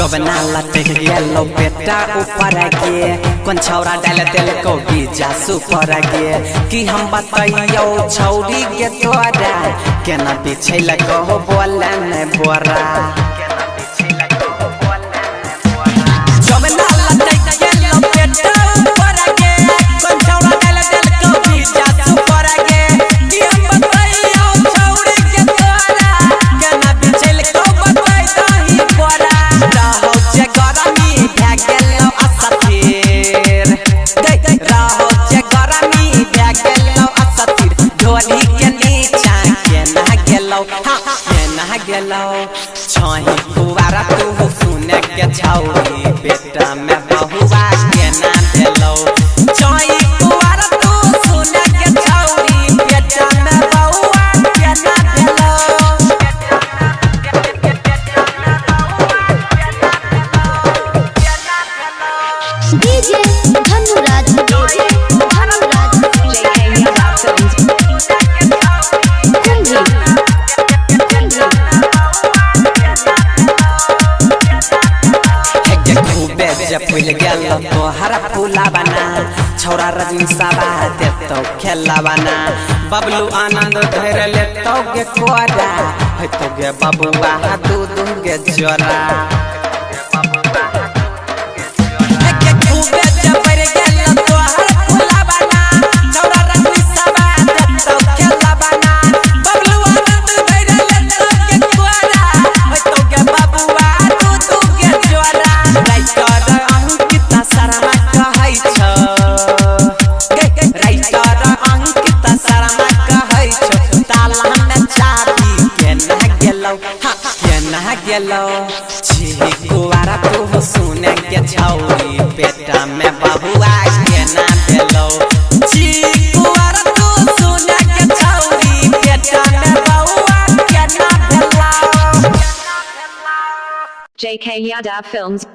जब ना लटक गेलो बेटा ऊपर गे कौन छौरा डाल दिल को बीजा सुपर गे कि हम बताइयो छौरी के तोरा केना पीछे लगो बोले ने बोरा जब ना लटक गेलो बेटा ऊपर गे कौन छौरा डाल दिल को बीजा सुपर गे कि हम बताइयो छौरी के तोरा केना पीछे लगो बताई दही बोरा छही कुवारा तू सुने के छौरी बेटा में बहुआ के ना भेलो छही कुवारा तू सुने के छौरी बेटा में बहुआ के ना भेलो डीजे धनुराज फूल गेल तोहरा फूला बना छौरा रजनी साबा देतो खेला बना बबलू आनंद धर लेतो गे कोरा हेतो गे बबुआ दूध गे जोरा कुवारा तू सुने के छौरी बेटा में बहुआ के ना भेलो कुवारा तू सुने के छौरी बेटा में बहुआ के ना भेलो JK Yadav Films